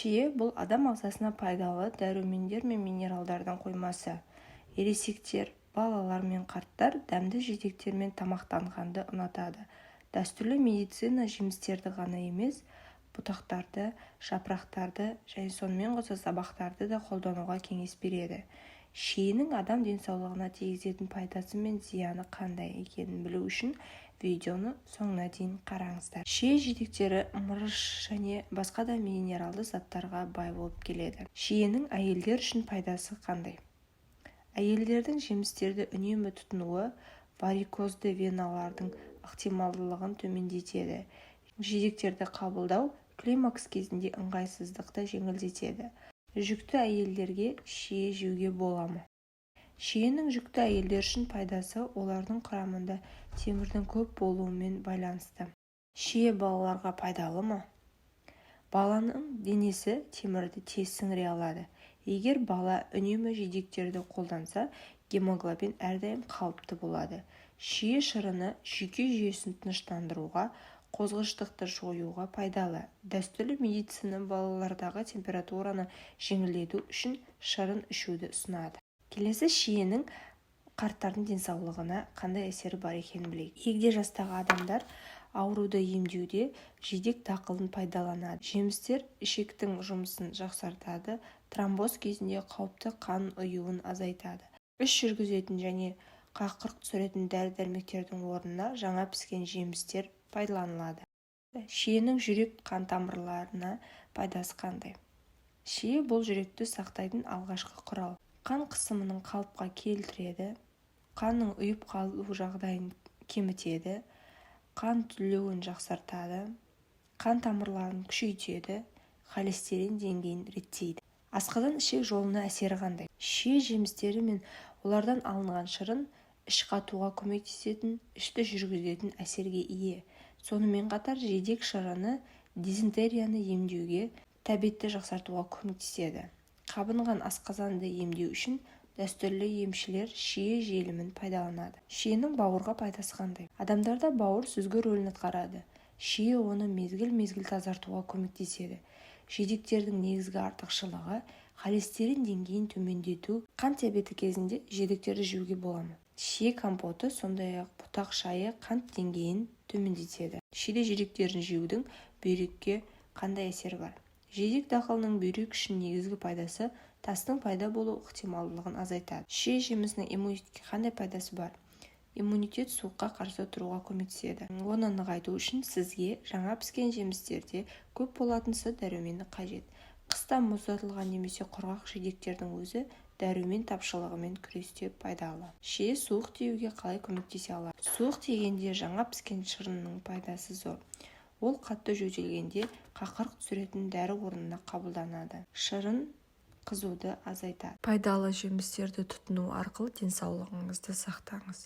Шие бұл адам ағзасына пайдалы дәрумендер мен минералдардың қоймасы. Ересектер, балалар мен қарттар дәмді жидектермен тамақтанғанды ұнатады. Дәстүрлі медицина жемістерді ғана емес, бұтақтарды, жапырақтарды және сонымен қоса сабақтарды да қолдануға кеңес береді. Шиенің адам денсаулығына тигізетін пайдасы мен зияны қандай екенін білу үшін видеоны соңына дейін қараңыздар. Шие жидектері мырыш және басқа да минералды заттарға бай болып келеді. Шиенің әйелдер үшін пайдасы қандай? Әйелдердің жемістерді үнемі тұтынуы варикозды веналардың ықтималдылығын төмендетеді. Жидектерді қабылдау климакс кезінде ыңғайсыздықты жеңілдетеді. Жүкті әйелдерге шие жеуге бола ма? Шиенің жүкті әйелдер үшін пайдасы олардың құрамында темірдің көп болуымен байланысты. Шие балаларға пайдалы ма? Баланың денесі темірді тез сіңіре алады. Егер бала үнемі жидектерді қолданса, гемоглобин әрдайым қалыпты болады. Шие шырыны жүйке жүйесін тыныштандыруға, қозғыштықты жоюға пайдалы. Дәстүрлі медицина балалардағы температураны жеңілдету үшін шырын ішуді ұсынады. Келесі шиенің қарттардың денсаулығына қандай әсері бар екенін білейік. Егде жастағы адамдар ауруды емдеуде жидек дақылын пайдаланады. Жемістер ішектің жұмысын жақсартады, тромбоз кезінде қауіпті қан ұюын азайтады. Іш жүргізетін және қақырық түсіретін дәрі-дәрмектердің орнына жаңа піскен жемістер пайдаланылады. Шиенің жүрек қан тамырларына пайдасы қандай? Шие бұл жүректі сақтайтын алғашқы құрал. Қан қысымының қалыпқа келтіреді, қанның ұйып қалу жағдайын кемітеді, қан түрлеуін жақсартады, қан тамырларын күшейтеді, холестерин деңгейін реттейді. Асқазан ішек жолына әсері қандай? Шие жемістері мен олардан алынған шырын іш қатуға көмектесетін, ішті жүргізетін әсерге ие. Сонымен қатар жидек шырыны дизентерияны емдеуге, тәбетті жақсартуға көмектеседі. Қабынған асқазанды емдеу үшін дәстүрлі емшілер шие желімін пайдаланады. Шиенің бауырға пайдасы қандай? Адамдарда бауыр сүзгі рөлін атқарады. Шие оны мезгіл-мезгіл тазартуға көмектеседі. Жидектердің негізгі артықшылығы холестерин деңгейін төмендету. Қант диабеті кезінде жидектерді жеуге бола ма? Шие компоты, сондай-ақ бұтақ шайы қант деңгейін төмендетеді. Шие жидектерін жеудің бүйрекке қандай әсері бар? Жидек дақылының бүйрек үшін негізгі пайдасы тастың пайда болу ықтималдылығын азайтады. Шие жемісінің иммунитетке қандай пайдасы бар? Иммунитет суыққа қарсы тұруға көмектеседі. Оны нығайту үшін сізге жаңа піскен жемістерде көп болатын С дәрумені қажет. Қыста мұздатылған немесе құрғақ жидектердің өзі дәрумен тапшылығымен күресте пайдалы. Шие суық тиюге қалай көмектесе алады? Суық тигенде жаңа піскен шырынның пайдасы зор. Ол қатты жөтелгенде қақырық түсіретін дәрі орнына қабылданады. Шырын қызуды азайтады. Пайдалы жемістерді тұтыну арқылы денсаулығыңызды сақтаңыз.